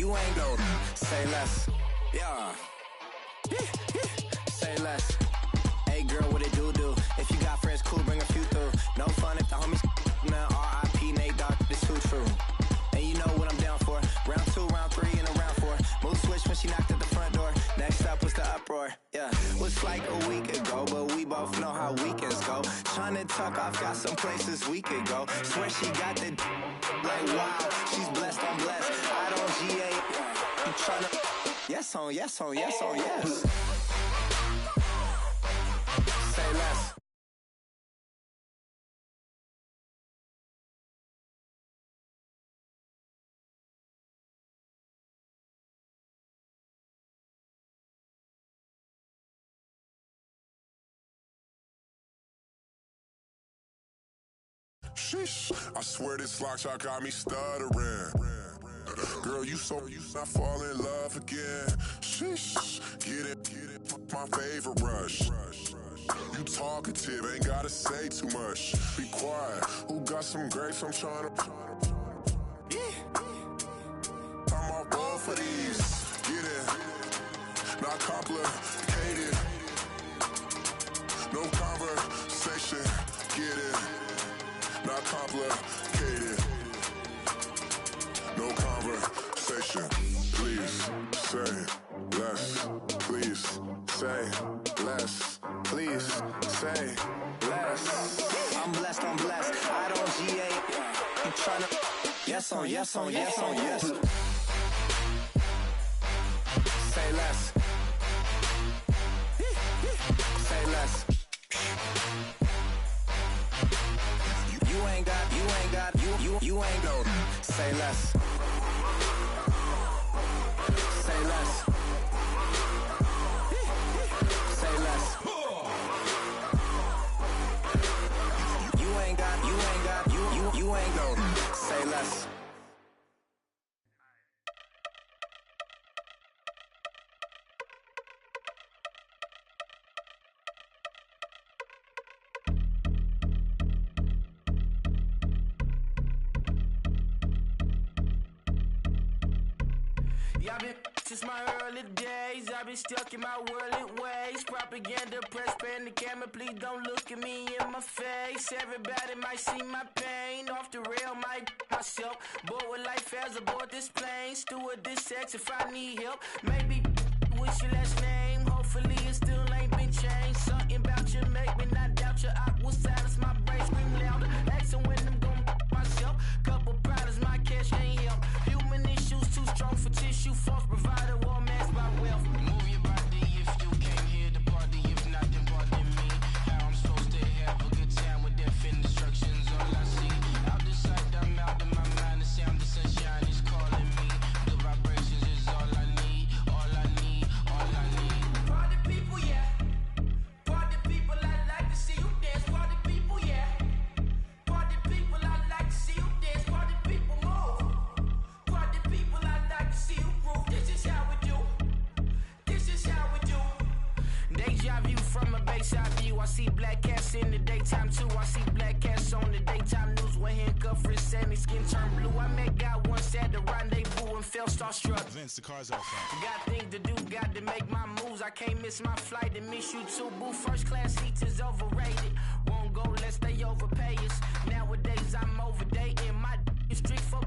You ain't no. Say less. Yeah. Say less. Hey girl, what it do? If you got friends, cool, bring a few through. No fun if the homies, man. R.I.P. Nate Dogg, this too true. And you know what I'm down for. Round 2, round 3, and a round 4. Mood switch when she knocked at the front door. Next up was the uproar. Yeah, was like a week ago, but we both know how weekends go. Tryna tuck off, got some places we could go. Swear she got the like wow, she's blessed, I'm blessed. I don't GA. You tryna yes on, yes on, yes on, yes. Say less. Sheesh, I swear this lock shot got me stuttering. Girl, you not fall in love again. Sheesh, get it, my favorite rush. You talkative, ain't gotta say too much. Be quiet, who got some grapes? I'm tryna. I'm all ball for these. Get it, not complicated. No conversation, get it. Not complicated. No conversation. Please say less. Please say less. Please say less. I'm blessed, I'm blessed. I don't GA. You tryna yes on, yes on, yes on, yes. Say less. Say less. You ain't no. Say less. Say less. Say less. You ain't no. Say less. I've been since my early days, I've been stuck in my worldly ways. Propaganda, press, pan the camera, please don't look at me in my face. Everybody might see my pain, off the rail, might myself. Bored with life as aboard this plane, steward this sex if I need help. Maybe what's your last name? Hopefully it still ain't been changed. Something about you make me not doubt your aqua silence, my brain scream louder. Asking when I'm gon' myself. Couple problems, my cash ain't help. Human issues too strong for tissue. False provider, war masked by wealth. Move your body if you came here to party. If not, then pardon me. How I'm supposed to have a good time with death and destruction's all I see. Out the sight, I'm out of my mind. The sound of sunshine is calling me. The vibrations is all I need. All I need, all I need. Party people, yeah. Party people, I like to see you dance. Party people, yeah. Party people, I like to see you dance. Party people, move. Party people, I like to see you groove. This is how we do. This is how we do. Deja view from a bayside view. I see black cats in the daytime too. I see black cats on the daytime news. When handcuffed, wrist and his skin turned blue. I met God once at the rendezvous and felt starstruck. Vince, the car's outside. Got things to do, got to make my moves. I can't miss my flight and miss you too. Boo, first class seats is overrated. Won't go, let's stay overpay us. Nowadays I'm overdating. My is strict for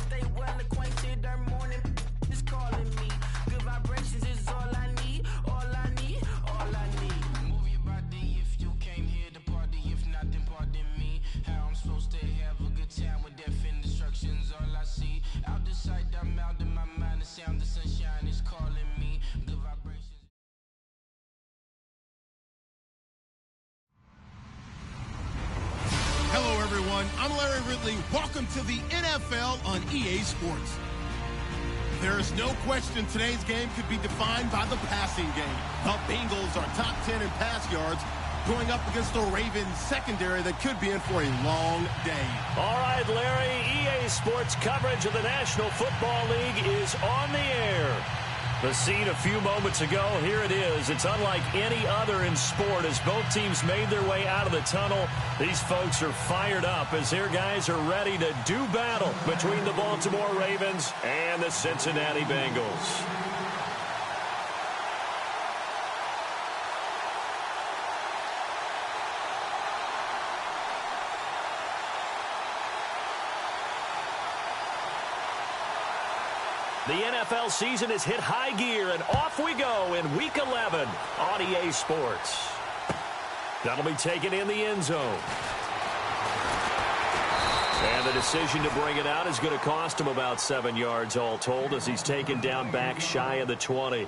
stay well acquainted. Their morning is calling me. Good vibrations is all I need. All I need, all I need. Move your body if you came here to party. If not, then pardon me. How I'm supposed to have a good time with death and destruction's all I see. Out the sight, I'm out of my mind. The sound of sunshine is calling me. Good vibrations. Hello, everyone. I'm Larry Ridley. Welcome to the NFL on EA Sports. There is no question today's game could be defined by the passing game. The Bengals are top 10 in pass yards, going up against the Ravens secondary that could be in for a long day. All right, Larry, EA Sports coverage of the National Football League is on the air. The scene a few moments ago, here it is. It's unlike any other in sport as both teams made their way out of the tunnel. These folks are fired up as their guys are ready to do battle between the Baltimore Ravens and the Cincinnati Bengals. The NFL season has hit high gear, and off we go in Week 11 on EA Sports. That'll be taken in the end zone. And the decision to bring it out is going to cost him about 7 yards all told as he's taken down back shy of the 20.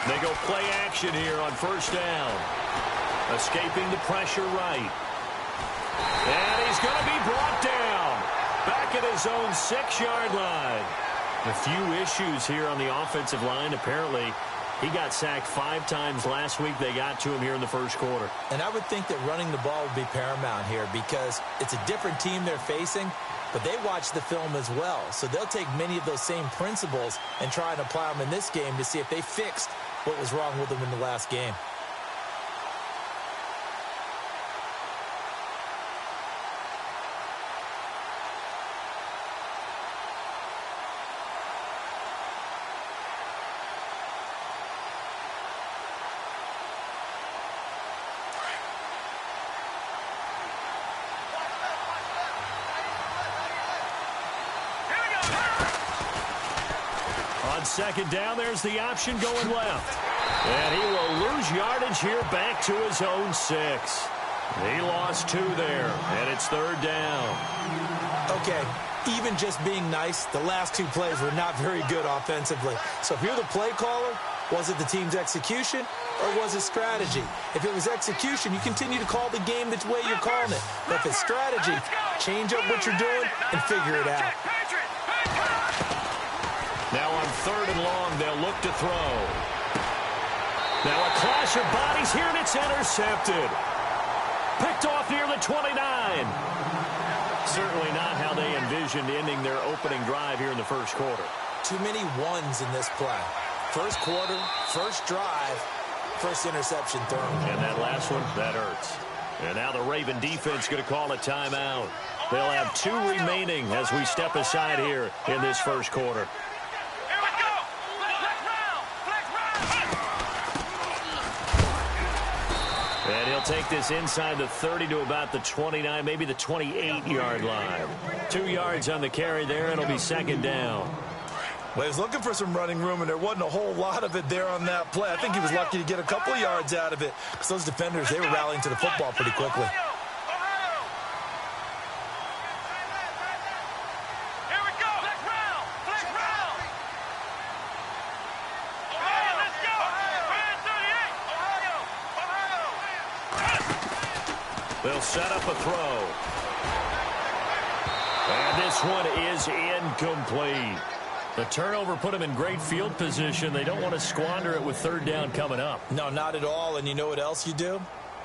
They go play action here on first down. Escaping the pressure right. And he's going to be brought down. Back at his own 6-yard line. A few issues here on the offensive line. Apparently, he got sacked 5 times last week. They got to him here in the first quarter. And I would think that running the ball would be paramount here because it's a different team they're facing, but they watch the film as well. So they'll take many of those same principles and try and apply them in this game to see if they fixed what was wrong with them in the last game. On second down, there's the option going left. And he will lose yardage here back to his own 6. He lost 2 there, and it's third down. Okay, even just being nice, the last 2 plays were not very good offensively. So if you're the play caller, was it the team's execution or was it strategy? If it was execution, you continue to call the game the way you're calling it. But if it's strategy, change up what you're doing and figure it out. Now on third and long, they'll look to throw. Now a clash of bodies here, and it's intercepted. Picked off near the 29. Certainly not how they envisioned ending their opening drive here in the first quarter. Too many ones in this play. First quarter, first drive, first interception thrown. And that last one, that hurts. And now the Raven defense going to call a timeout. They'll have 2 remaining as we step aside here in this first quarter. And he'll take this inside the 30 to about the 29, maybe the 28-yard line. 2 yards on the carry there, and it'll be second down. Well, he was looking for some running room, and there wasn't a whole lot of it there on that play. I think he was lucky to get a couple of yards out of it because those defenders, they were rallying to the football pretty quickly. They'll set up a throw. And this one is incomplete. The turnover put them in great field position. They don't want to squander it with third down coming up. No, not at all. And you know what else you do?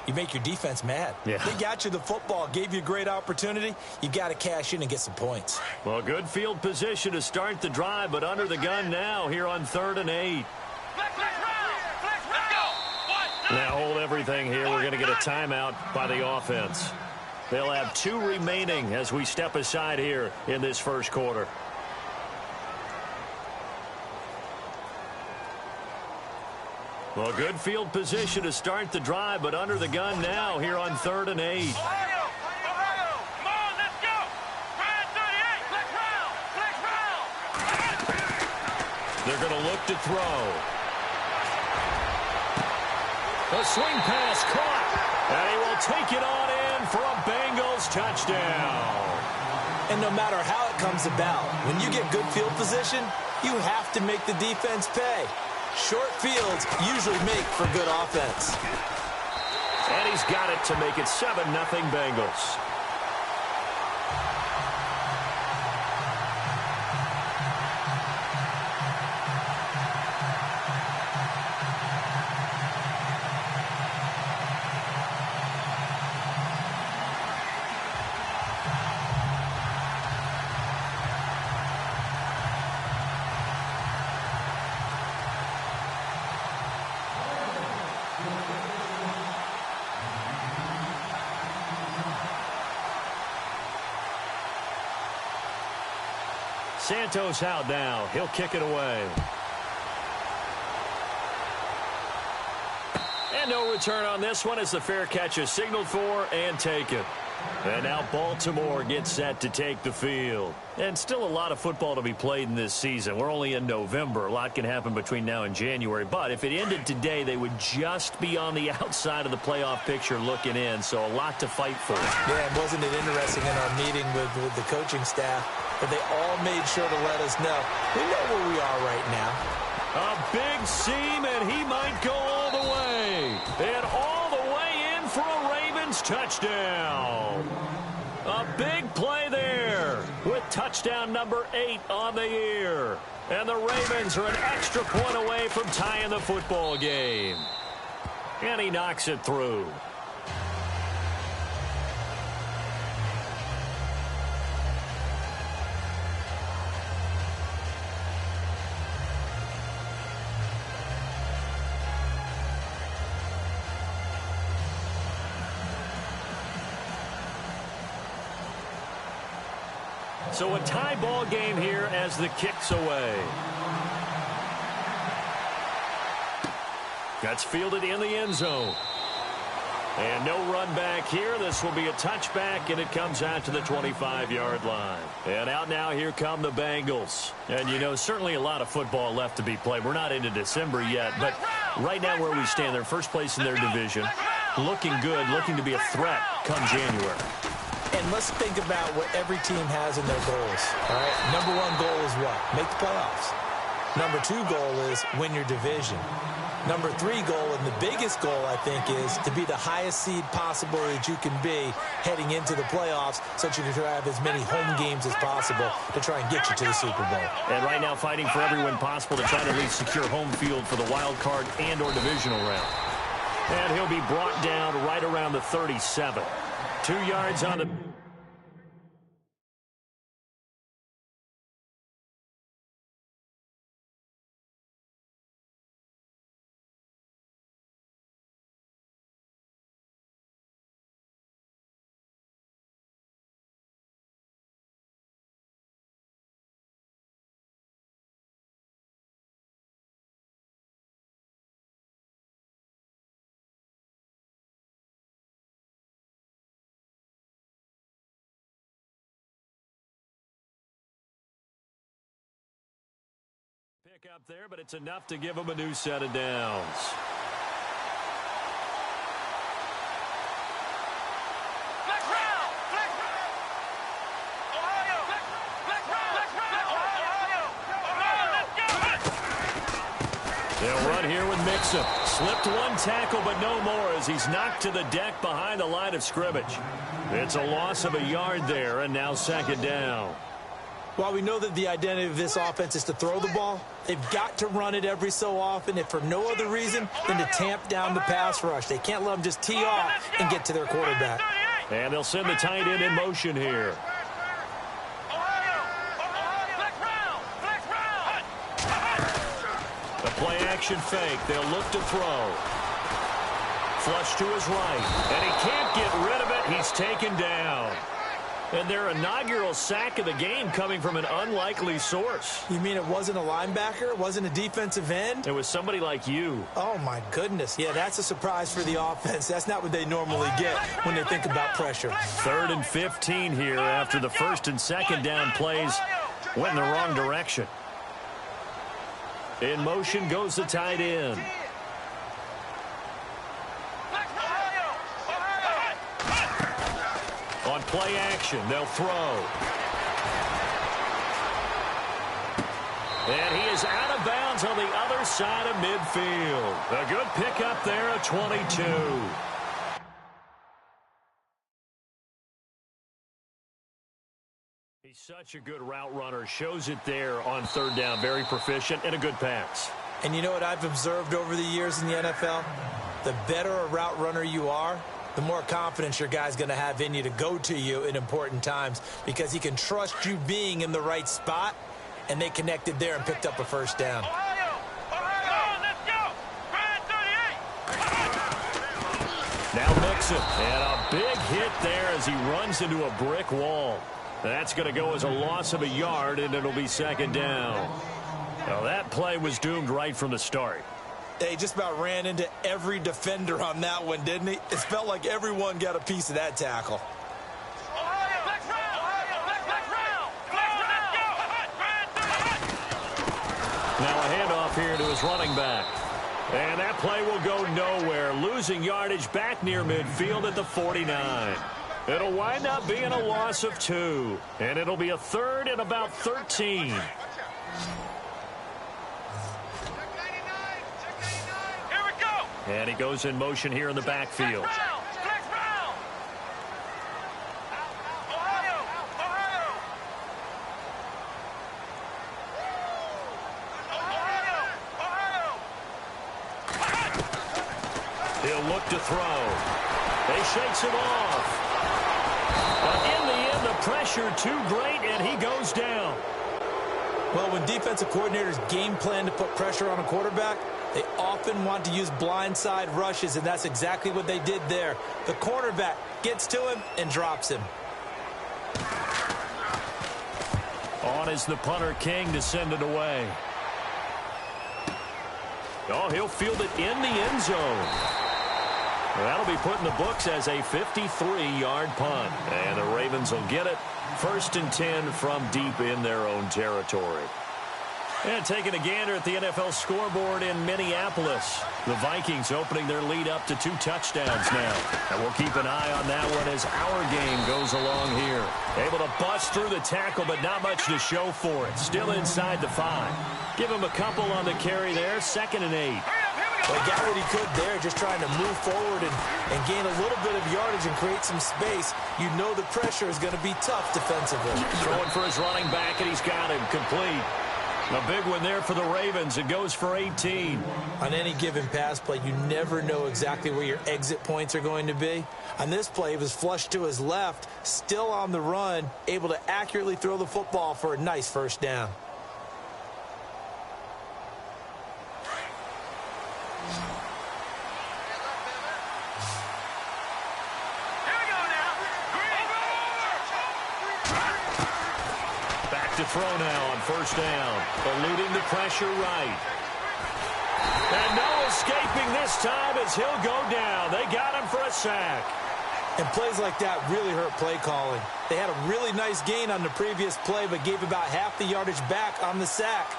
You make your defense mad. Yeah. They got you the football, gave you a great opportunity. You got to cash in and get some points. Well, good field position to start the drive, but under the gun now here on 3rd and 8. Now hold everything here. We're going to get a timeout by the offense. They'll have 2 remaining as we step aside here in this first quarter. Well, good field position to start the drive, but under the gun now here on 3rd and 8. They're going to look to throw. A swing pass caught, and he will take it on in for a Bengals touchdown. And no matter how it comes about, when you get good field position, you have to make the defense pay. Short fields usually make for good offense. And he's got it to make it 7-0 Bengals. Santos out now. He'll kick it away. And no return on this one as the fair catch is signaled for and taken. And now Baltimore gets set to take the field. And still a lot of football to be played in this season. We're only in November. A lot can happen between now and January. But if it ended today, they would just be on the outside of the playoff picture looking in. So a lot to fight for. Yeah, and wasn't it interesting in our meeting with the coaching staff that they all made sure to let us know we know where we are right now. A big seam, and he might go all the way. And all the way in for a Ravens touchdown. A big play there with touchdown number 8 on the year. And the Ravens are an extra point away from tying the football game. And he knocks it through. So a tie ball game here as the kick's away. That's fielded in the end zone. And no run back here. This will be a touchback, and it comes out to the 25-yard line. And out now, here come the Bengals. And, you know, certainly a lot of football left to be played. We're not into December yet, but right now where we stand, they're first place in their division. Looking good, looking to be a threat come January. And let's think about what every team has in their goals. All right, number 1 goal is what? Make the playoffs. Number 2 goal is win your division. Number 3 goal, and the biggest goal, I think, is to be the highest seed possible that you can be heading into the playoffs so that you can have as many home games as possible to try and get you to the Super Bowl. And right now fighting for every win possible to try to at least secure home field for the wild card and or divisional round. And he'll be brought down right around the 37. 2 yards on the... Pick up there, but it's enough to give them a new set of downs. They'll run here with Mixon. Slipped one tackle, but no more as he's knocked to the deck behind the line of scrimmage. It's a loss of a yard there, and now second down. While we know that the identity of this offense is to throw the ball, they've got to run it every so often, if for no other reason than to tamp down the pass rush. They can't let them just tee off and get to their quarterback. And they'll send the tight end in motion here. The play-action fake. They'll look to throw. Flush to his right. And he can't get rid of it. He's taken down. And their inaugural sack of the game coming from an unlikely source. You mean it wasn't a linebacker? It wasn't a defensive end? It was somebody like you. Oh, my goodness. Yeah, that's a surprise for the offense. That's not what they normally get when they think about pressure. 3rd and 15 here after the first and second down plays went in the wrong direction. In motion goes the tight end. On play action, they'll throw. And he is out of bounds downs on the other side of midfield. A good pickup there, a 22. He's such a good route runner. Shows it there on third down. Very proficient and a good pass. And you know what I've observed over the years in the NFL? The better a route runner you are, the more confidence your guy's going to have in you to go to you in important times because he can trust you being in the right spot, and they connected there and picked up a first down. Now Mixon, and a big hit there as he runs into a brick wall. That's going to go as a loss of a yard, and it'll be second down. Well, that play was doomed right from the start. He just about ran into every defender on that one, didn't he? It felt like everyone got a piece of that tackle. Now a handoff here to his running back. And that play will go nowhere, losing yardage back near midfield at the 49. It'll wind up being a loss of 2, and it'll be a third and about 13. And he goes in motion here in the backfield. He'll look to throw. He shakes it off. But in the end, the pressure too great, and he goes down. Well, when defensive coordinators game plan to put pressure on a quarterback, they often want to use blindside rushes, and that's exactly what they did there. The cornerback gets to him and drops him. On is the punter King to send it away. Oh, he'll field it in the end zone. That'll be put in the books as a 53-yard punt. And the Ravens will get it. 1st and 10 from deep in their own territory. And taking a gander at the NFL scoreboard in Minneapolis. The Vikings opening their lead up to 2 touchdowns now. And we'll keep an eye on that one as our game goes along here. Able to bust through the tackle, but not much to show for it. Still inside the 5. Give him a couple on the carry there. 2nd and 8. Well, he got what he could there, just trying to move forward and gain a little bit of yardage and create some space. You know the pressure is going to be tough defensively. Throwing for his running back, and he's got him complete. A big one there for the Ravens. It goes for 18. On any given pass play, you never know exactly where your exit points are going to be. On this play, he was flushed to his left, still on the run, able to accurately throw the football for a nice first down. To throw now on 1st down. Eluding the pressure right. And no escaping this time as he'll go down. They got him for a sack. And plays like that really hurt play calling. They had a really nice gain on the previous play, but gave about half the yardage back on the sack.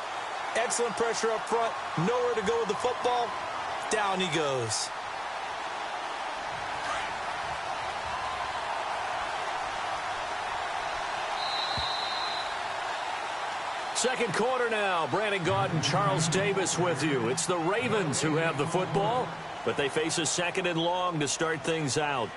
Excellent pressure up front. Nowhere to go with the football. Down he goes. Second quarter now. Brandon Gaud and Charles Davis with you. It's the Ravens who have the football, but they face a 2nd and long to start things out.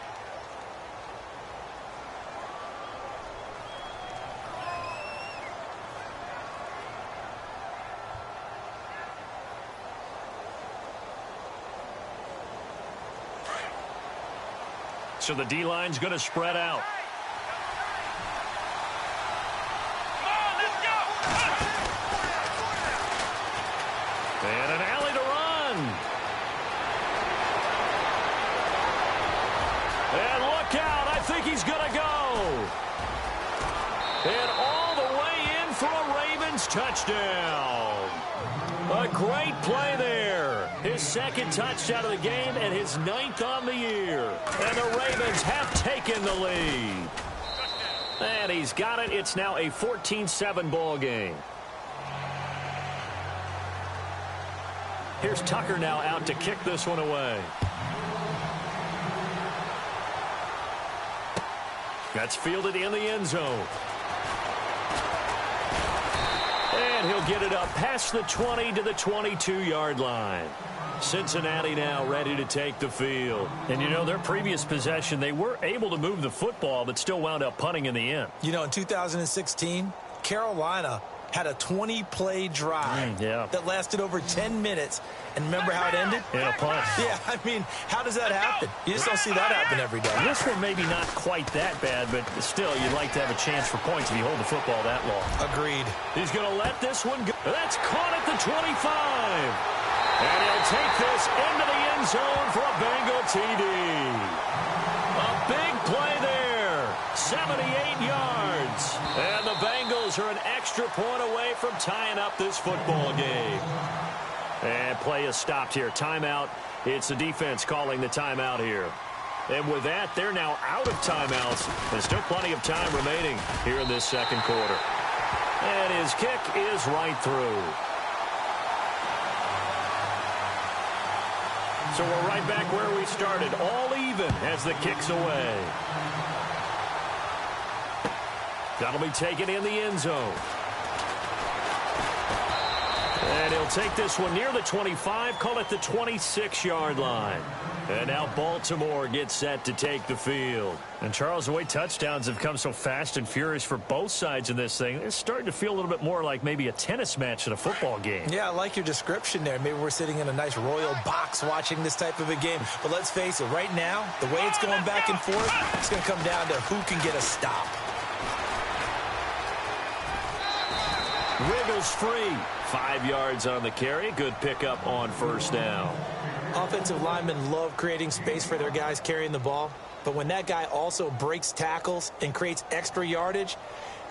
So the D-line's going to spread out. And an alley to run. And look out. I think he's going to go. And all the way in for a Ravens touchdown. A great play there. His 2nd touchdown of the game and his 9th on the year. And the Ravens have taken the lead. And he's got it. It's now a 14-7 ball game. Here's Tucker now out to kick this one away. That's fielded in the end zone. And And he'll get it up past the 20 to the 22-yard line. Cincinnati now ready to take the field. And, you know, their previous possession, they were able to move the football, but still wound up punting in the end. You know, in 2016, Carolina had a 20-play drive that lasted over 10 minutes. And remember how it ended? In a punt. Yeah, I mean, how does that happen? You just don't see that happen every day. This one maybe not quite that bad, but still, you'd like to have a chance for points if you hold the football that long. Agreed. He's going to let this one go. That's caught at the 25. And he'll take this into the end zone for a Bengal TD. A big play there. 78 yards. And the Bengals are an extra point away from tying up this football game. And play is stopped here. Timeout. It's the defense calling the timeout here. And with that, they're now out of timeouts. There's still plenty of time remaining here in this second quarter. And his kick is right through. So we're right back where we started. All even as the kick's away. That'll be taken in the end zone. And he'll take this one near the 25, call it the 26-yard line. And now Baltimore gets set to take the field. And Charles, the way touchdowns have come so fast and furious for both sides in this thing, it's starting to feel a little bit more like maybe a tennis match than a football game. Yeah, I like your description there. Maybe we're sitting in a nice royal box watching this type of a game. But let's face it, right now, the way it's going back and forth, it's going to come down to who can get a stop. Wiggles free. 5 yards on the carry. Good pickup on first down. Offensive linemen love creating space for their guys carrying the ball. But when that guy also breaks tackles and creates extra yardage,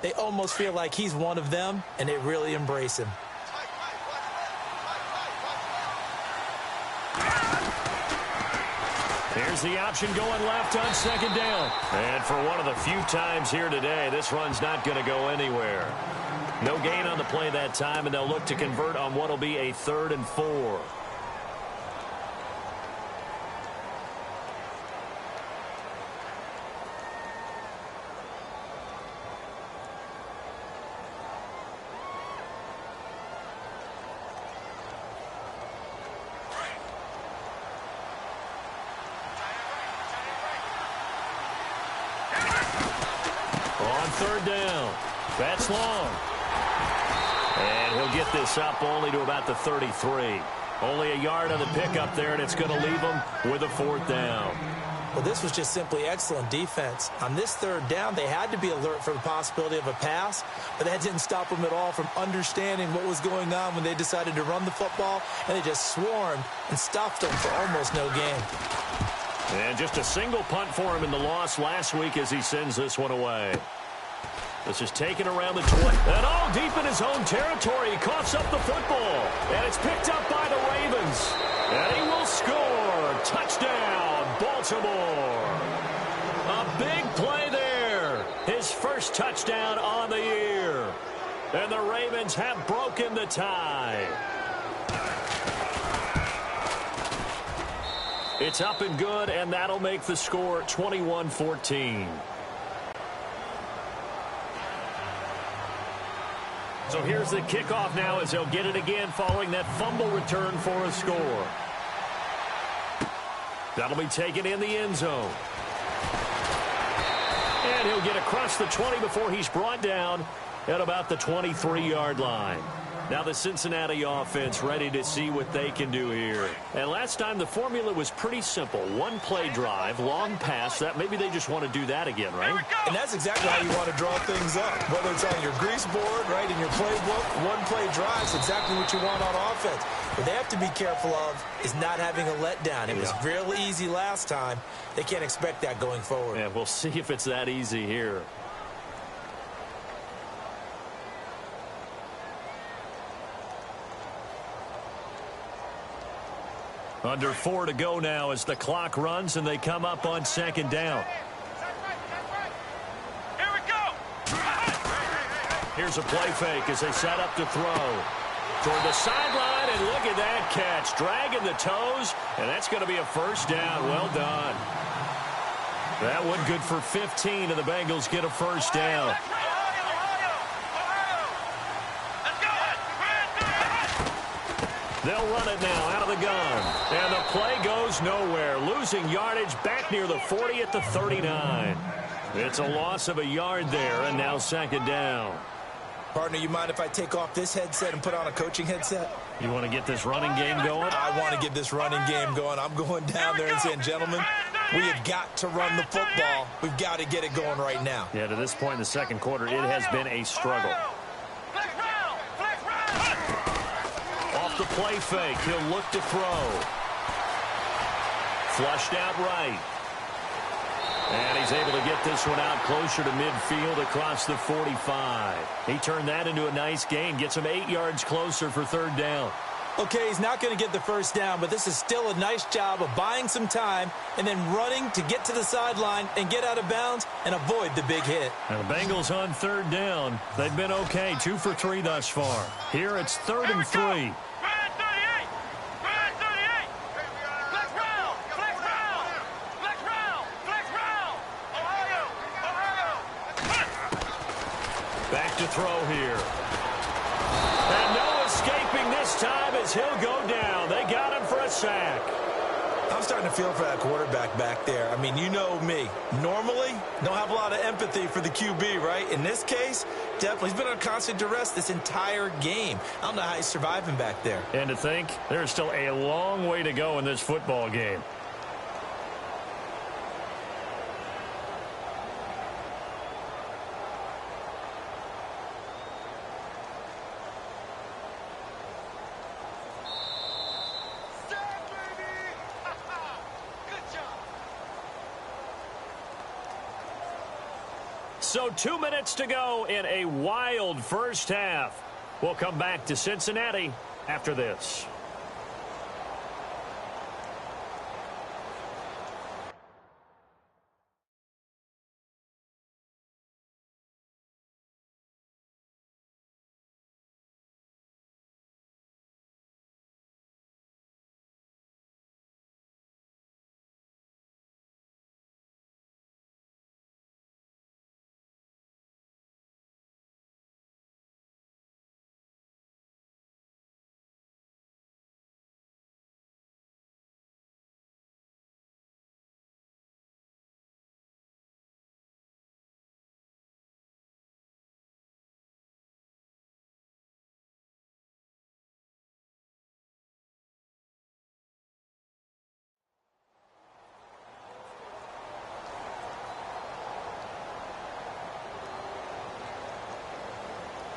they almost feel like he's one of them, and they really embrace him. Here's the option going left on second down. And for one of the few times here today, this run's not going to go anywhere. No gain on the play that time, and they'll look to convert on what will be a 3rd and 4. On 3rd down. That's long. And he'll get this up only to about the 33. Only a yard on the pickup there, and it's going to leave him with a 4th down. Well, this was just simply excellent defense. On this 3rd down, they had to be alert for the possibility of a pass, but that didn't stop them at all from understanding what was going on when they decided to run the football, and they just swarmed and stuffed them for almost no gain. And just a single punt for him in the loss last week as he sends this one away. This is taken around the 20. And all deep in his own territory. He coughs up the football. And it's picked up by the Ravens. And he will score. Touchdown, Baltimore. A big play there. His first touchdown on the year. And the Ravens have broken the tie. It's up and good, and that'll make the score 21-14. So here's the kickoff now as they'll get it again following that fumble return for a score. That'll be taken in the end zone. And he'll get across the 20 before he's brought down at about the 23-yard line. Now the Cincinnati offense ready to see what they can do here. And last time the formula was pretty simple. One play drive, long pass. That maybe they just want to do that again, right? And that's exactly how you want to draw things up. Whether it's on your grease board, right, in your playbook, one play drive is exactly what you want on offense. What they have to be careful of is not having a letdown. It was real easy last time. They can't expect that going forward. Yeah, we'll see if it's that easy here. Under 4 to go now as the clock runs and they come up on second down. Here we go. Here's a play fake as they set up to throw. Toward the sideline, and look at that catch. Dragging the toes, and that's going to be a first down. Well done. That one good for 15, and the Bengals get a first down. They'll run it now out of the gun. And the play goes nowhere. Losing yardage back near the 40 at the 39. It's a loss of a yard there, and now second down. Partner, you mind if I take off this headset and put on a coaching headset? You want to get this running game going? I want to get this running game going. I'm going down there and saying, gentlemen, we have got to run the football. We've got to get it going right now. Yeah, to this point in the second quarter, it has been a struggle. Off the play fake, he'll look to throw. Flushed out right. And he's able to get this one out closer to midfield across the 45. He turned that into a nice gain, gets him 8 yards closer for third down. Okay, he's not going to get the first down, but this is still a nice job of buying some time and then running to get to the sideline and get out of bounds and avoid the big hit. Now the Bengals on third down. They've been okay, 2 for 3 thus far. Here it's 3rd and 3. Back to throw here. And no escaping this time as he'll go down. They got him for a sack. I'm starting to feel for that quarterback back there. I mean, you know me. Normally, don't have a lot of empathy for the QB, right? In this case, definitely. He's been under constant duress this entire game. I don't know how he's surviving back there. And to think, there's still a long way to go in this football game. So 2 minutes to go in a wild first half. We'll come back to Cincinnati after this.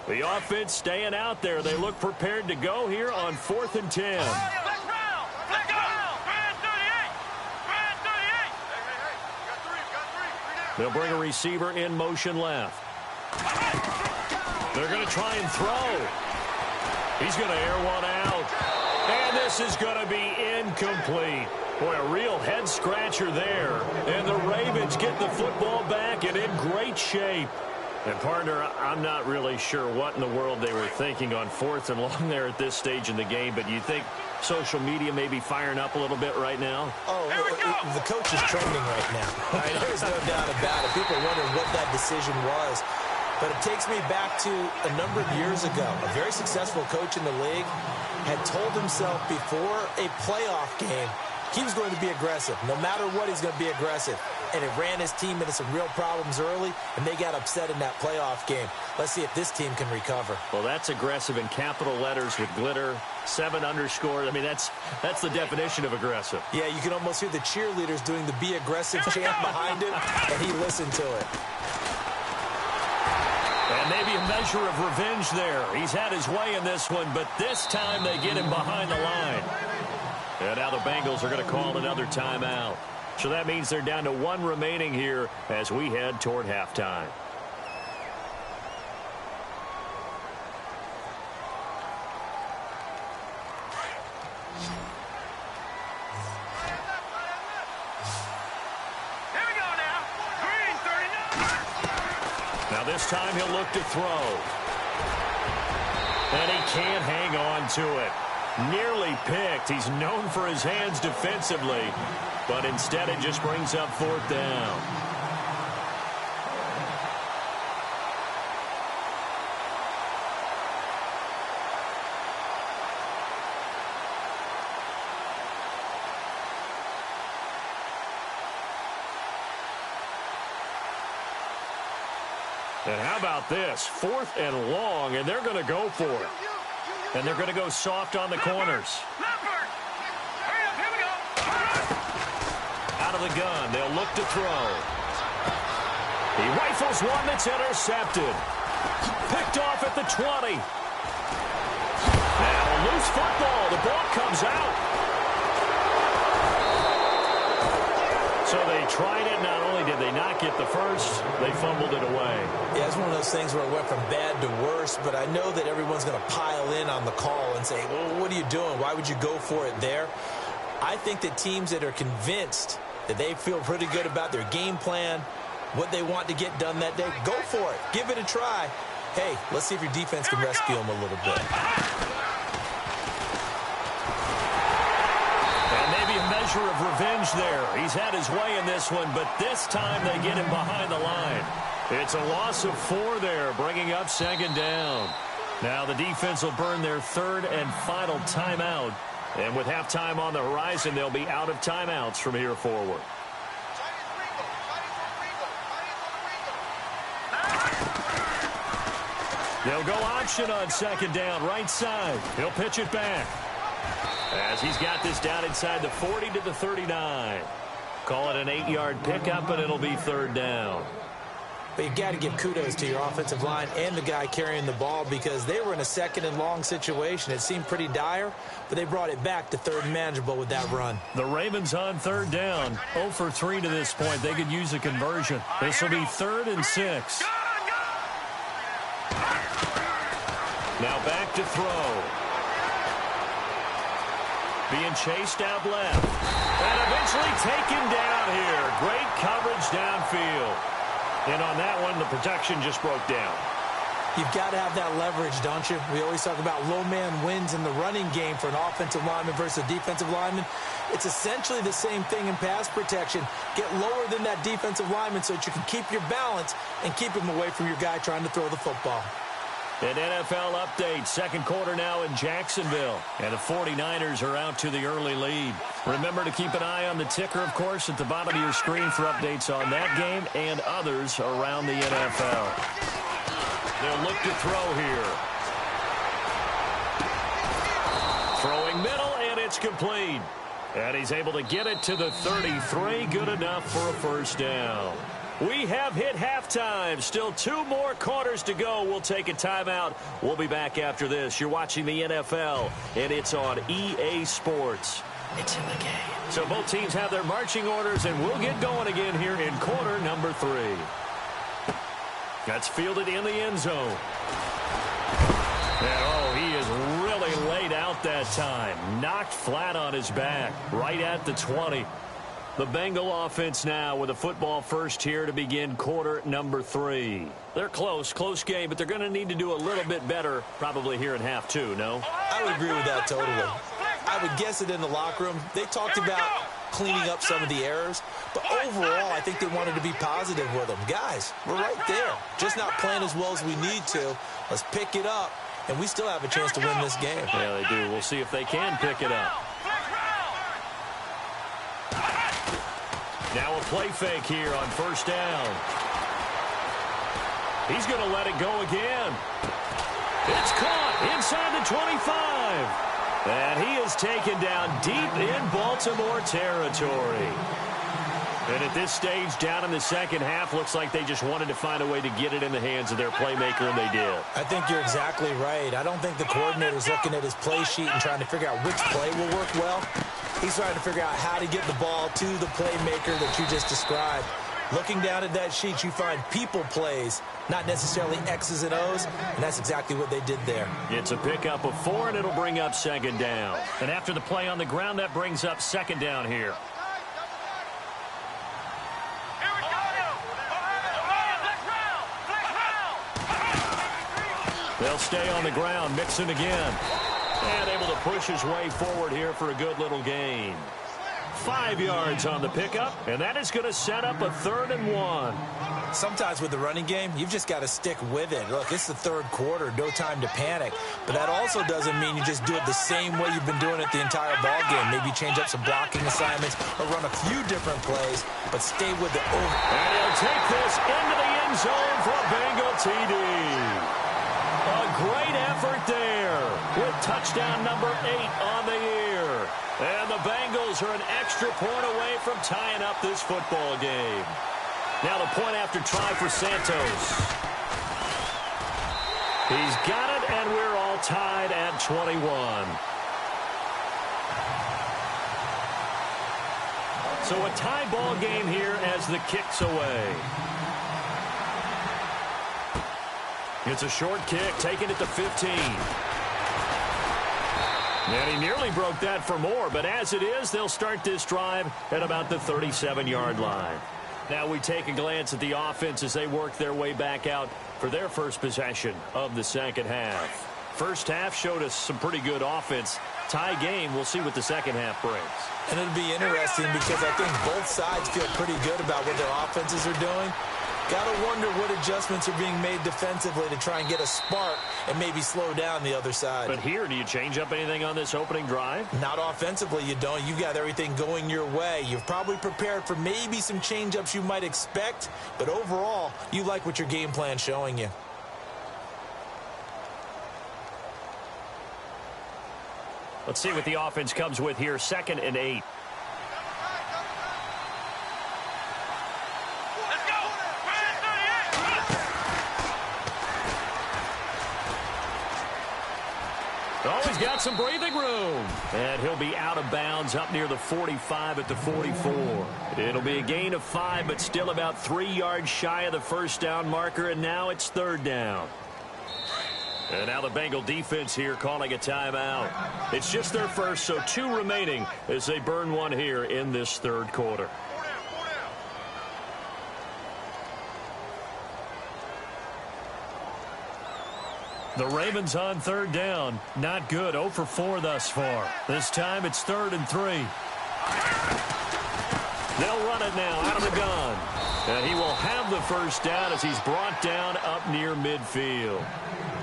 The offense staying out there. They look prepared to go here on 4th and 10. They'll bring a receiver in motion left. They're going to try and throw. He's going to air one out. And this is going to be incomplete. Boy, a real head-scratcher there. And the Ravens get the football back and in great shape. And, partner, I'm not really sure what in the world they were thinking on 4th and long there at this stage in the game, but you think social media may be firing up a little bit right now? Oh, the coach is trending right now. Right? There's no doubt about it. People are wondering what that decision was. But it takes me back to a number of years ago. A very successful coach in the league had told himself before a playoff game he was going to be aggressive. No matter what, he's going to be aggressive. And it ran his team into some real problems early, and they got upset in that playoff game. Let's see if this team can recover. Well, that's aggressive in capital letters with glitter, 7 underscore. I mean, that's the definition of aggressive. Yeah, you can almost hear the cheerleaders doing the be aggressive chant behind him, and he listened to it. And maybe a measure of revenge there. He's had his way in this one, but this time they get him behind the line. And now the Bengals are going to call another timeout. So that means they're down to 1 remaining here as we head toward halftime. Here we go now. Green 39. Now this time he'll look to throw. And he can't hang on to it. Nearly picked. He's known for his hands defensively, but instead it just brings up 4th down. And how about this? 4th and long, and they're going to go for it. And they're going to go soft on the corners. Out of the gun, they'll look to throw. He rifles one that's intercepted. Picked off at the 20. Now a loose football. The ball comes out. So they tried it. Not only did they not get the first, they fumbled it away. Yeah, it's one of those things where it went from bad to worse, but I know that everyone's going to pile in on the call and say, well, what are you doing? Why would you go for it there? I think that teams that are convinced that they feel pretty good about their game plan, what they want to get done that day, go for it. Give it a try. Hey, let's see if your defense can rescue them a little bit. And maybe a measure of revenge there. He's had his way in this one, but this time they get him behind the line. It's a loss of 4 there, bringing up 2nd down. Now the defense will burn their 3rd and final timeout. And with halftime on the horizon, they'll be out of timeouts from here forward. They'll go option on 2nd down, right side. He'll pitch it back. As he's got this down inside the 40 to the 39. Call it an 8-yard pickup, and it'll be 3rd down. But you've got to give kudos to your offensive line and the guy carrying the ball because they were in a 2nd and long situation. It seemed pretty dire, but they brought it back to 3rd and manageable with that run. The Ravens on 3rd down. 0 for 3 to this point. They could use a conversion. This will be 3rd and 6. Now back to throw. Being chased out left. And eventually taken down here. Great coverage downfield. And on that one, the protection just broke down. You've got to have that leverage, don't you? We always talk about low man wins in the running game for an offensive lineman versus a defensive lineman. It's essentially the same thing in pass protection. Get lower than that defensive lineman so that you can keep your balance and keep him away from your guy trying to throw the football. An NFL update, 2nd quarter now in Jacksonville. And the 49ers are out to the early lead. Remember to keep an eye on the ticker, of course, at the bottom of your screen for updates on that game and others around the NFL. They'll look to throw here. Throwing middle, and it's complete. And he's able to get it to the 33. Good enough for a 1st down. We have hit halftime. Still 2 more quarters to go. We'll take a timeout. We'll be back after this. You're watching the NFL, and it's on EA Sports. It's in the game. So both teams have their marching orders, and we'll get going again here in quarter number 3. That's fielded in the end zone. And, oh, he is really laid out that time. Knocked flat on his back, right at the 20. The Bengal offense now with a football first here to begin quarter number 3. They're close game, but they're going to need to do a little bit better probably here in half 2, no? I would agree with that totally. I would guess it in the locker room. They talked about cleaning up some of the errors, but overall I think they wanted to be positive with them. Guys, we're right there. Just not playing as well as we need to. Let's pick it up, and we still have a chance to win this game. Yeah, they do. We'll see if they can pick it up. Now a play fake here on 1st down. He's going to let it go again. It's caught inside the 25. And he is taken down deep in Baltimore territory. And at this stage, down in the 2nd half, looks like they just wanted to find a way to get it in the hands of their playmaker, and they did. I think you're exactly right. I don't think the coordinator's looking at his play sheet and trying to figure out which play will work well. He's trying to figure out how to get the ball to the playmaker that you just described. Looking down at that sheet, you find people plays, not necessarily X's and O's, and that's exactly what they did there. It's a pickup of 4, and it'll bring up 2nd down. And after the play on the ground, that brings up 2nd down here. They'll stay on the ground, Mixon again. And able to push his way forward here for a good little gain. 5 yards on the pickup, and that is going to set up a 3rd and 1. Sometimes with the running game, you've just got to stick with it. Look, it's the 3rd quarter, no time to panic. But that also doesn't mean you just do it the same way you've been doing it the entire ball game. Maybe change up some blocking assignments or run a few different plays, but stay with the over. And he'll take this into the end end zone for a Bengal TD. A great effort there with touchdown number 8 on the year. And the Bengals are an extra point away from tying up this football game. Now the point after try for Santos. He's got it, and we're all tied at 21. So a tie ball game here as the kick's away. It's a short kick, taking it to 15. And he nearly broke that for more, but as it is, they'll start this drive at about the 37-yard line. Now we take a glance at the offense as they work their way back out for their first possession of the second half. First half showed us some pretty good offense. Tie game, we'll see what the second half brings. And it'll be interesting because I think both sides feel pretty good about what their offenses are doing. Got to wonder what adjustments are being made defensively to try and get a spark and maybe slow down the other side. But here, do you change up anything on this opening drive? Not offensively, you don't. You've got everything going your way. You've probably prepared for maybe some change-ups you might expect, but overall, you like what your game plan's showing you. Let's see what the offense comes with here. 2nd and 8. He's got some breathing room. And he'll be out of bounds up near the 45 at the 44. It'll be a gain of 5, but still about 3 yards shy of the first down marker, and now it's 3rd down. And now the Bengal defense here calling a timeout. It's just their first, so 2 remaining as they burn one here in this 3rd quarter. The Ravens on 3rd down. Not good. 0 for 4 thus far. This time it's 3rd and 3. They'll run it now out of the gun. And he will have the first down as he's brought down up near midfield.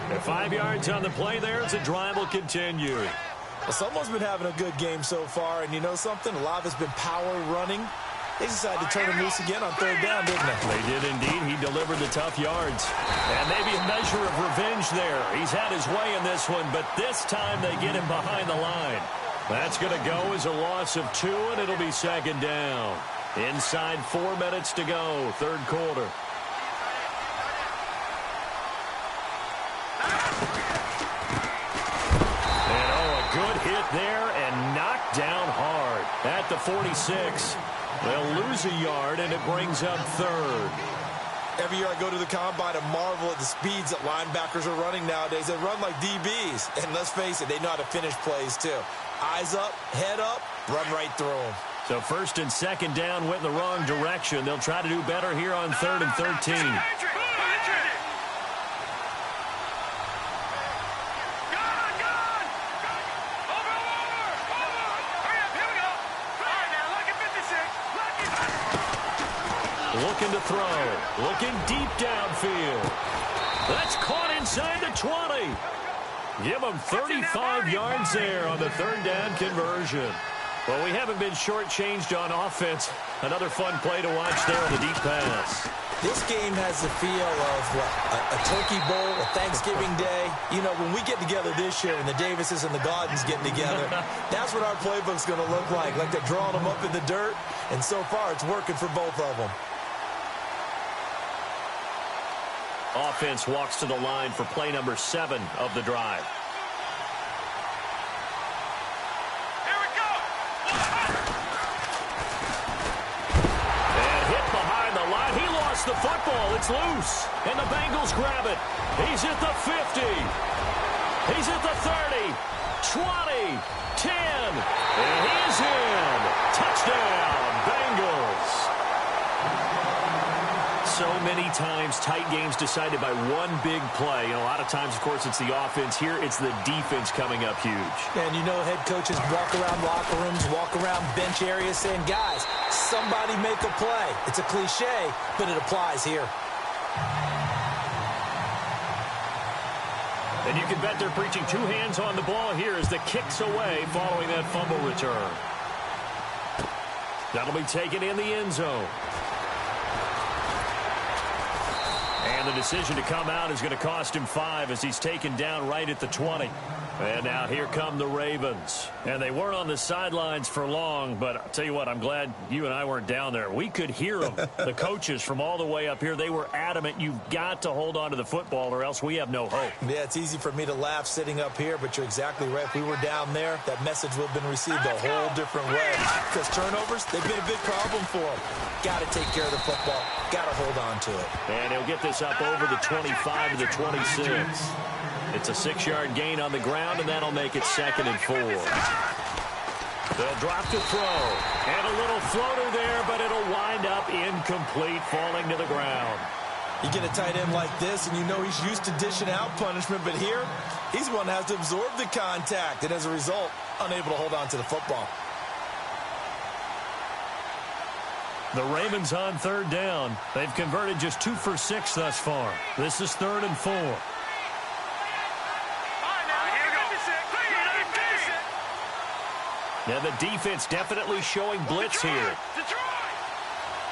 And 5 yards on the play there as the drive will continue. Well, someone's been having a good game so far, and you know something? A lot has been power running. They decided to turn him loose again on 3rd down, didn't they? They did indeed. He delivered the tough yards. And maybe a measure of revenge there. He's had his way in this one, but this time they get him behind the line. That's going to go as a loss of 2, and it'll be 2nd down. Inside 4 minutes to go, 3rd quarter. And a good hit there and knocked down hard at the 46. They'll lose a yard, and it brings up 3rd. Every year I go to the combine and marvel at the speeds that linebackers are running nowadays. They run like DBs. And let's face it, they know how to finish plays too. Eyes up, head up, run right through them. So 1st and 2nd down went in the wrong direction. They'll try to do better here on 3rd and 13. Looking to throw. Looking deep downfield. That's caught inside the 20. Give them 35 yards there on the 3rd down conversion. Well, we haven't been shortchanged on offense. Another fun play to watch there on the deep pass. This game has the feel of a turkey bowl, a Thanksgiving day. You know, when we get together this year, when the Davises and the Gaudens get together, that's what our playbook's going to look like. Like they're drawing them up in the dirt, and so far it's working for both of them. Offense walks to the line for play number 7 of the drive. Here we go. And hit behind the line. He lost the football. It's loose. And the Bengals grab it. He's at the 50. He's at the 30. 20. 10. And he's in. Touchdown, Bengals. So many times, tight games decided by one big play. You know, a lot of times, of course, it's the offense. Here, it's the defense coming up huge. And you know, head coaches walk around locker rooms, walk around bench areas saying, guys, somebody make a play. It's a cliche, but it applies here. And you can bet they're preaching 2 hands on the ball here as the kick's away following that fumble return. That'll be taken in the end zone. And the decision to come out is going to cost him 5 as he's taken down right at the 20. And now here come the Ravens. And they weren't on the sidelines for long, but I'll tell you what, I'm glad you and I weren't down there. We could hear them. The coaches from all the way up here, they were adamant, you've got to hold on to the football or else we have no hope. Yeah, it's easy for me to laugh sitting up here, but you're exactly right. If we were down there, that message would have been received a whole different way. Because turnovers, they've been a big problem for them. Got to take care of the football. Got to hold on to it. And he'll get this up over the 25 to the 26. It's a 6-yard gain on the ground, and that'll make it 2nd and 4. They'll drop to throw. And a little floater there, but it'll wind up incomplete, falling to the ground. You get a tight end like this, and you know he's used to dishing out punishment, but here, he's the one that has to absorb the contact, and as a result, unable to hold on to the football. The Ravens on 3rd down. They've converted just 2 for 6 thus far. This is 3rd and 4. Now the defense definitely showing blitz here. Detroit!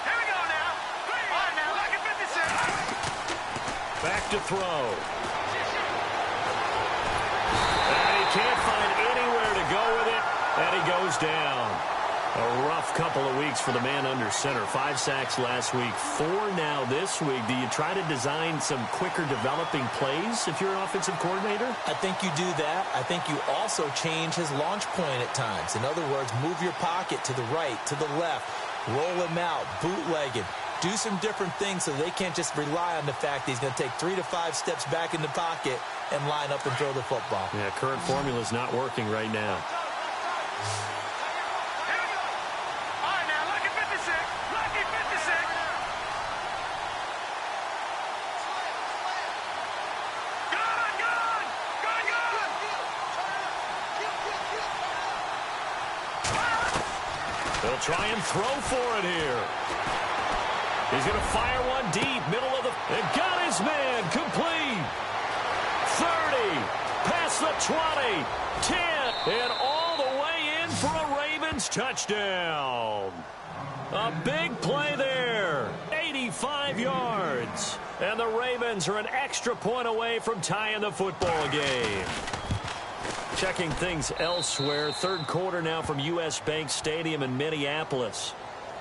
Here we go now. All right, now, look at 56. Back to throw. And he can't find anywhere to go with it, and he goes down. A rough couple of weeks for the man under center. 5 sacks last week, 4 now this week. Do you try to design some quicker developing plays if you're an offensive coordinator? I think you do that. I think you also change his launch point at times. In other words, move your pocket to the right, to the left, roll him out, bootleg him. Do some different things so they can't just rely on the fact that he's going to take 3 to 5 steps back in the pocket and line up and throw the football. Yeah, current formula is not working right now. They'll try and throw for it here. He's going to fire one deep, middle of the... And got his man, complete. 30, past the 20, 10, and all the way in for a Ravens touchdown. A big play there, 85 yards. And the Ravens are an extra point away from tying the football game. Checking things elsewhere. 3rd quarter now from U.S. Bank Stadium in Minneapolis.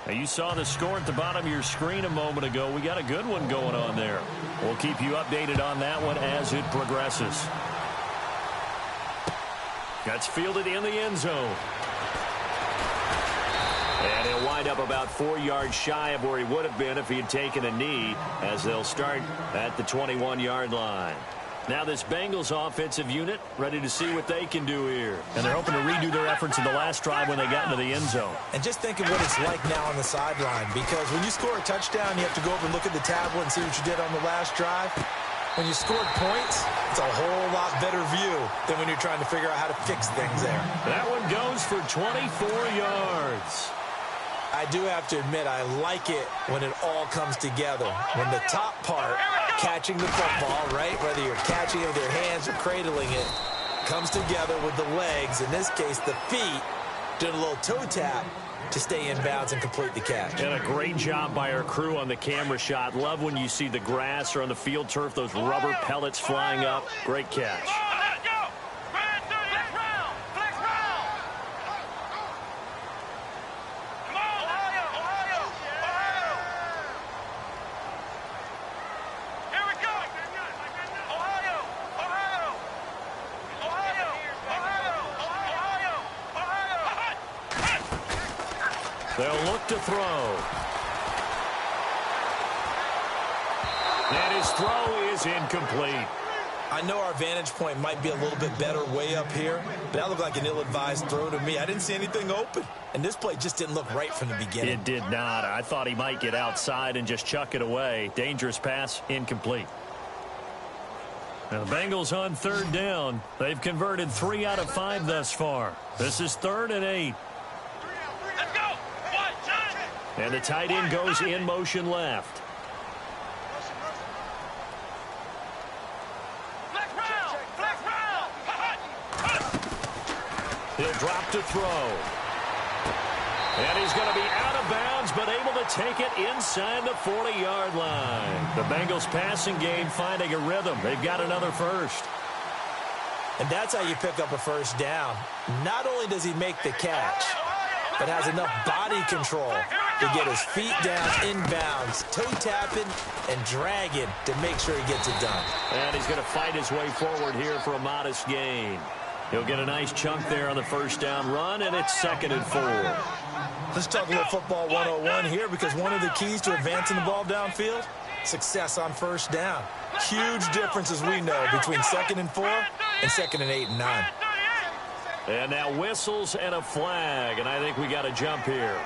Now you saw the score at the bottom of your screen a moment ago. We got a good one going on there. We'll keep you updated on that one as it progresses. That's fielded in the end zone. And he'll wind up about 4 yards shy of where he would have been if he had taken a knee, as they'll start at the 21-yard line. Now this Bengals offensive unit ready to see what they can do here. And they're hoping to redo their efforts in the last drive when they got into the end zone. And just think of what it's like now on the sideline, because when you score a touchdown, you have to go over and look at the tablet and see what you did on the last drive. When you scored points, it's a whole lot better view than when you're trying to figure out how to fix things there. That one goes for 24 yards. I do have to admit, I like it when it all comes together. When the top part, catching the football, right, whether you're catching it with your hands or cradling it, comes together with the legs, in this case the feet, doing a little toe tap to stay in bounds and complete the catch. And a great job by our crew on the camera shot. Love when you see the grass or on the field turf, those rubber pellets flying up. Great catch. They'll look to throw. And his throw is incomplete. I know our vantage point might be a little bit better way up here, but that looked like an ill-advised throw to me. I didn't see anything open, and this play just didn't look right from the beginning. It did not. I thought he might get outside and just chuck it away. Dangerous pass, incomplete. Now the Bengals on 3rd down. They've converted 3 out of 5 thus far. This is 3rd and 8. And the tight end goes in motion left. He'll drop to throw. And he's going to be out of bounds, but able to take it inside the 40-yard line. The Bengals passing game finding a rhythm. They've got another first. And that's how you pick up a first down. Not only does he make the catch, but has enough body control to get his feet down inbounds, toe-tapping and dragging to make sure he gets it done. And he's going to fight his way forward here for a modest gain. He'll get a nice chunk there on the first down run, and it's 2nd and 4. Let's talk a little football 101 here, because one of the keys to advancing the ball downfield, success on first down. Huge difference, as we know, between 2nd and 4 and 2nd and 8 and 9. And now whistles and a flag, and I think we got a jump here.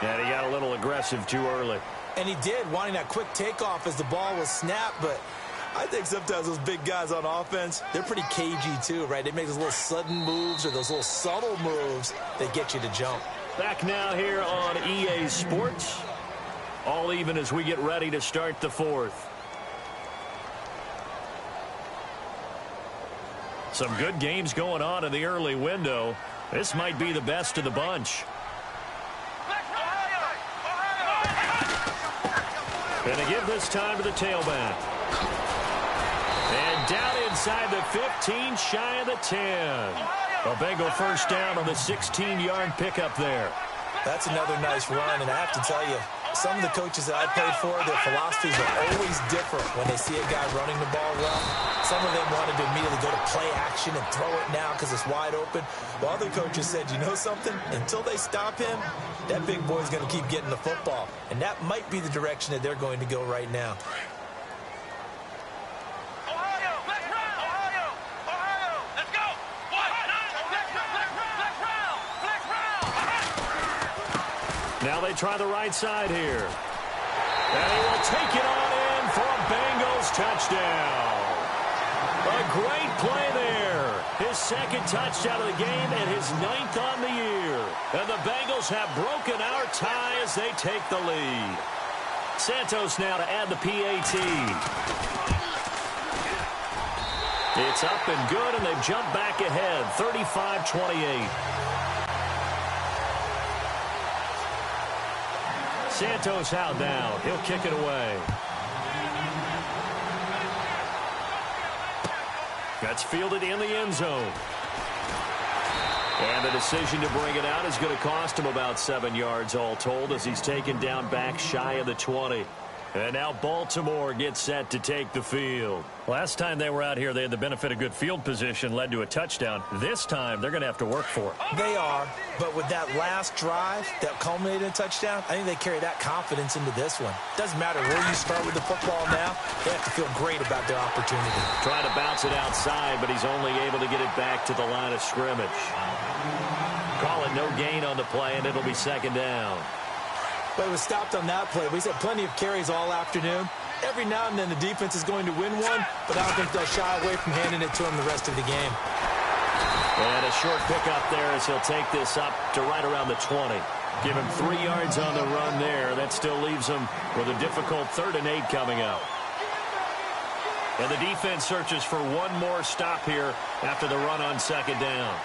And he got a little aggressive too early. And he did, wanting that quick takeoff as the ball was snapped, but I think sometimes those big guys on offense, they're pretty cagey too, right? They make those little sudden moves or those little subtle moves that get you to jump. Back now here on EA Sports. All even as we get ready to start the 4th. Some good games going on in the early window. This might be the best of the bunch. And they give this time to the tailback. And down inside the 15, shy of the 10. A Bengal first down on the 16-yard pickup there. That's another nice run, and I have to tell you, some of the coaches that I played for, their philosophies are always different when they see a guy running the ball well. Some of them wanted to immediately go to play action and throw it now because it's wide open. While other coaches said, you know something? Until they stop him, that big boy's going to keep getting the football. And that might be the direction that they're going to go right now. Now they try the right side here. And he will take it on in for a Bengals touchdown. A great play there. His 2nd touchdown of the game and his 9th on the year. And the Bengals have broken our tie as they take the lead. Santos now to add the PAT. It's up and good, and they've jumped back ahead, 35-28. Santos out now. He'll kick it away. That's fielded in the end zone. And the decision to bring it out is going to cost him about 7 yards all told as he's taken down back shy of the 20. And now Baltimore gets set to take the field. Last time they were out here, they had the benefit of good field position, led to a touchdown. This time, they're going to have to work for it. They are, but with that last drive that culminated in a touchdown, I think they carry that confidence into this one. Doesn't matter where you start with the football now, they have to feel great about their opportunity. Trying to bounce it outside, but he's only able to get it back to the line of scrimmage. Call it no gain on the play, and it'll be 2nd down. But it was stopped on that play. We've had plenty of carries all afternoon. Every now and then the defense is going to win one, but I don't think they'll shy away from handing it to him the rest of the game. And a short pickup there as he'll take this up to right around the 20. Give him 3 yards on the run there. That still leaves him with a difficult 3rd and 8 coming up. And the defense searches for one more stop here after the run on 2nd down.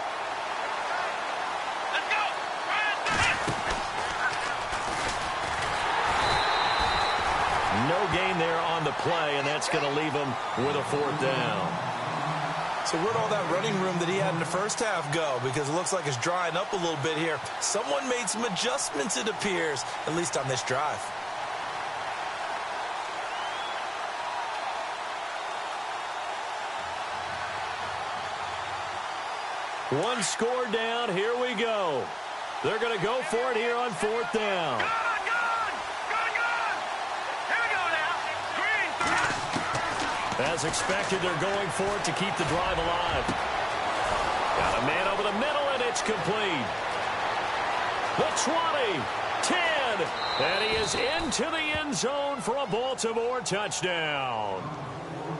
No gain there on the play, and that's going to leave him with a 4th down. So where'd all that running room that he had in the first half go? Because it looks like it's drying up a little bit here. Someone made some adjustments, it appears, at least on this drive. One score down. Here we go. They're going to go for it here on 4th down. As expected, they're going for it to keep the drive alive. Got a man over the middle, and it's complete. The 20, 10, and he is into the end zone for a Baltimore touchdown.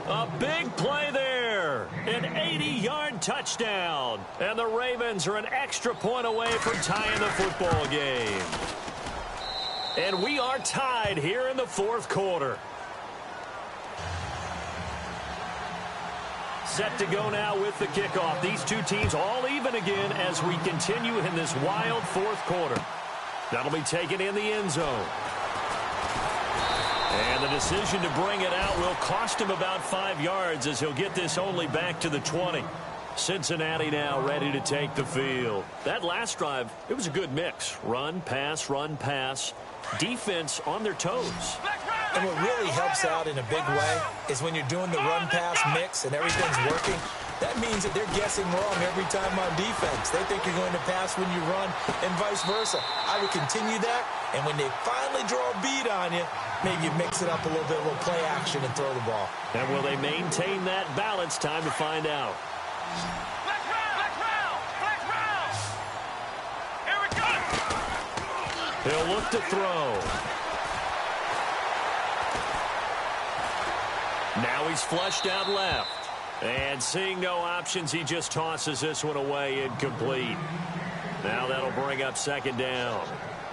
A big play there, an 80-yard touchdown. And the Ravens are an extra point away from tying the football game. And we are tied here in the 4th quarter. Set to go now with the kickoff. These two teams all even again as we continue in this wild 4th quarter. That'll be taken in the end zone. And the decision to bring it out will cost him about 5 yards as he'll get this only back to the 20. Cincinnati now ready to take the field. That last drive, it was a good mix. Run, pass, defense on their toes. And what really helps out in a big way is when you're doing the run-pass mix and everything's working, that means that they're guessing wrong every time on defense. They think you're going to pass when you run and vice versa. I would continue that, and when they finally draw a beat on you, maybe you mix it up a little bit, a little play action and throw the ball. And will they maintain that balance? Time to find out. Here we go. He'll look to throw. Now he's flushed out left. And seeing no options, he just tosses this one away, incomplete. Now that'll bring up second down.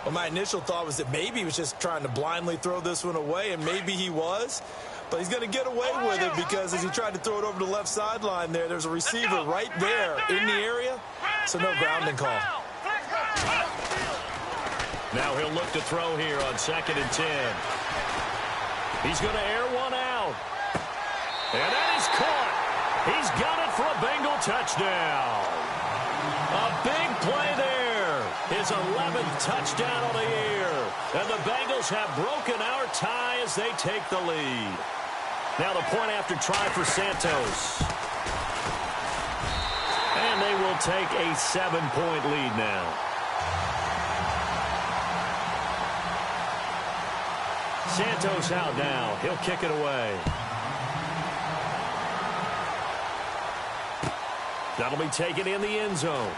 Well, my initial thought was that maybe he was just trying to blindly throw this one away, and maybe he was. But he's going to get away with it because as he tried to throw it over the left sideline there's a receiver right there in the area, so no grounding call. Now he'll look to throw here on 2nd and 10. He's going to air one out. And that is caught. He's got it for a Bengal touchdown. A big play there. His 11th touchdown of the year. And the Bengals have broken our tie as they take the lead. Now the point after try for Santos. And they will take a 7-point lead now. Santos out now. He'll kick it away. That'll be taken in the end zone.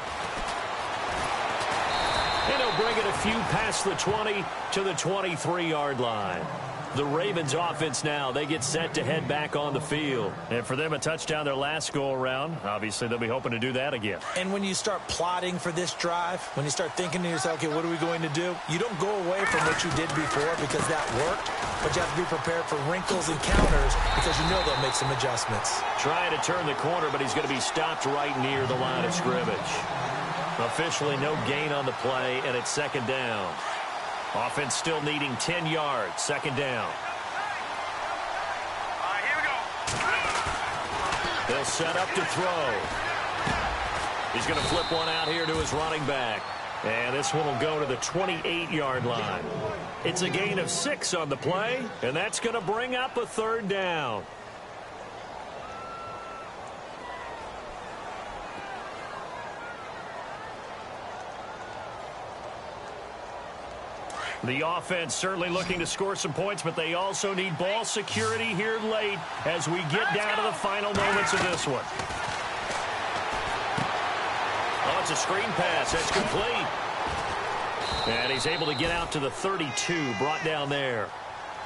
And he'll bring it a few past the 20 to the 23-yard line. The Ravens offense now, they get set to head back on the field. And for them, a touchdown their last go-around. Obviously, they'll be hoping to do that again. And when you start plotting for this drive, when you start thinking to yourself, okay, what are we going to do? You don't go away from what you did before because that worked, but you have to be prepared for wrinkles and counters because you know they'll make some adjustments. Trying to turn the corner, but he's going to be stopped right near the line of scrimmage. Officially no gain on the play, and it's second down. Offense still needing 10 yards. Second down. All right, here we go. They'll set up to throw. He's going to flip one out here to his running back. And this one will go to the 28-yard line. It's a gain of 6 on the play, and that's going to bring up a third down. The offense certainly looking to score some points, but they also need ball security here late as we get down to the final moments of this one. Oh, it's a screen pass. That's complete. And he's able to get out to the 32, brought down there.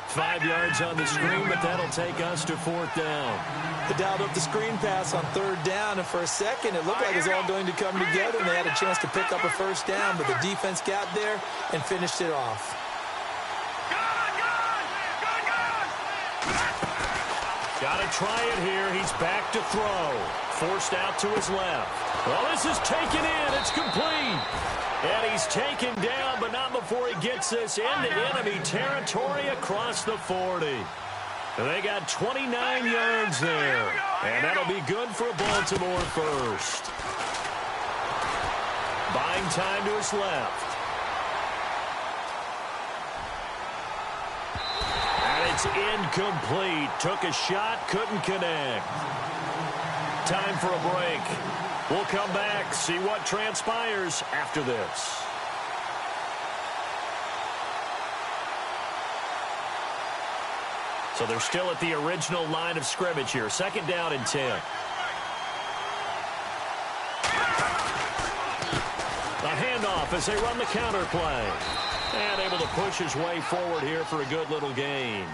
5 yards on the screen, but that'll take us to 4th down. They dialed up the screen pass on 3rd down, and for a second it looked like it was all going to come together, and they had a chance to pick up a first down, but the defense got there and finished it off. Got to try it here. He's back to throw. Forced out to his left. Well, this is taken in. It's complete. And he's taken down, but not before he gets this into enemy territory across the 40. And they got 29 yards there. And that'll be good for a Baltimore first. Buying time to his left. And it's incomplete. Took a shot, couldn't connect. Time for a break. We'll come back, see what transpires after this. So they're still at the original line of scrimmage here. Second down and 10. A handoff as they run the counter play. And able to push his way forward here for a good little gain.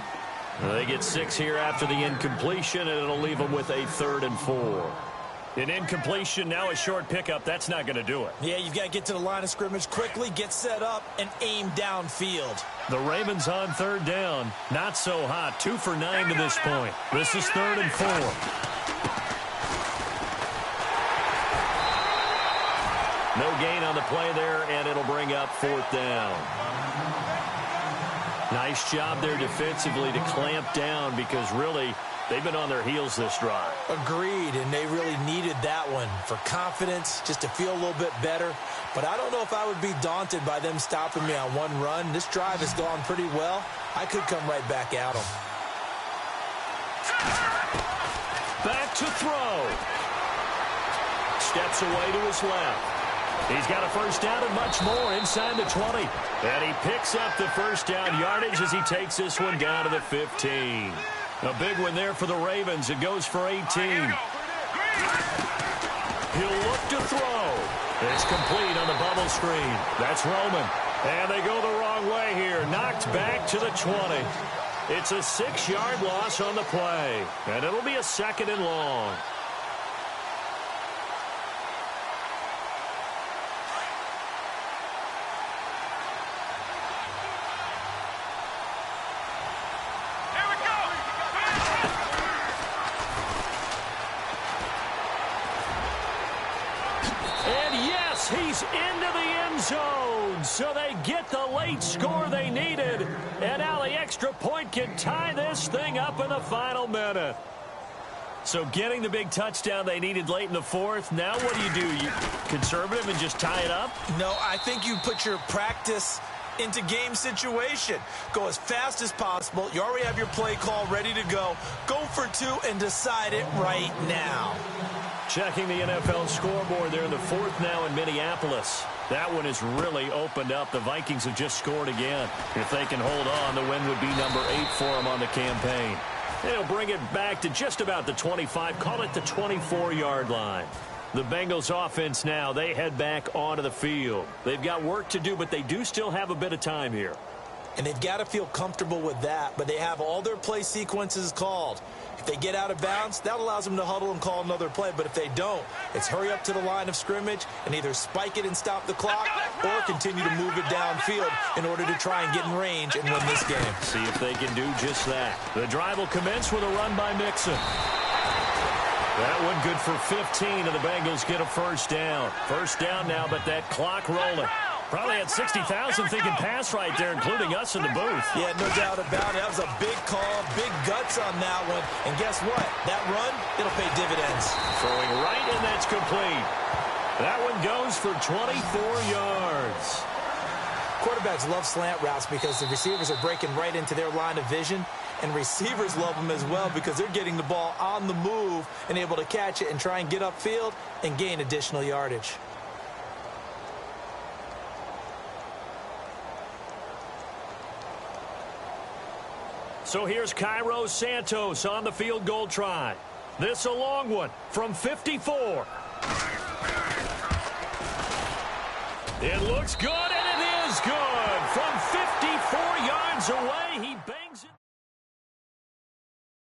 They get 6 here after the incompletion, and it'll leave them with a 3rd and 4. An incompletion, now a short pickup. That's not going to do it. Yeah, you've got to get to the line of scrimmage quickly, get set up, and aim downfield. The Ravens on 3rd down. Not so hot. 2 for 9 to this point. This is 3rd and 4. No gain on the play there, and it'll bring up 4th down. Nice job there defensively to clamp down because really they've been on their heels this drive. Agreed, and they really needed that one for confidence, just to feel a little bit better. But I don't know if I would be daunted by them stopping me on one run. This drive has gone pretty well. I could come right back at them. Back to throw. Steps away to his left. He's got a first down and much more inside the 20. And he picks up the first down yardage as he takes this one down to the 15. A big one there for the Ravens. It goes for 18. He'll look to throw. It's complete on the bubble screen. That's Roman. And they go the wrong way here. Knocked back to the 20. It's a 6-yard loss on the play. And it'll be a 2nd and long. He's into the end zone, so they get the late score they needed, and now the extra point can tie this thing up in the final minute. So getting the big touchdown they needed late in the 4th, now what do? You conservative and just tie it up? No, I think you put your practice into game situation. Go as fast as possible. You already have your play call ready to go. Go for 2 and decide it right now. Checking the NFL scoreboard there in the 4th now in Minneapolis. That one has really opened up. The Vikings have just scored again. If they can hold on, the win would be number 8 for them on the campaign. They'll bring it back to just about the 25, call it the 24-yard line. The Bengals offense now, they head back onto the field. They've got work to do, but they do still have a bit of time here. And they've got to feel comfortable with that, but they have all their play sequences called. If they get out of bounds, that allows them to huddle and call another play. But if they don't, it's hurry up to the line of scrimmage and either spike it and stop the clock or continue to move it downfield in order to try and get in range and win this game. See if they can do just that. The drive will commence with a run by Mixon. That one good for 15, and the Bengals get a first down. First down now, but that clock rolling. Probably had 60,000 thinking pass right there, including us in the booth. Yeah, no doubt about it. That was a big call, big guts on that one. And guess what? That run, it'll pay dividends. Throwing right, and that's complete. That one goes for 24 yards. Quarterbacks love slant routes because the receivers are breaking right into their line of vision. And receivers love them as well because they're getting the ball on the move and able to catch it and try and get upfield and gain additional yardage. So here's Cairo Santos on the field goal try. This a long one from 54. It looks good, and it is good. From 54 yards away,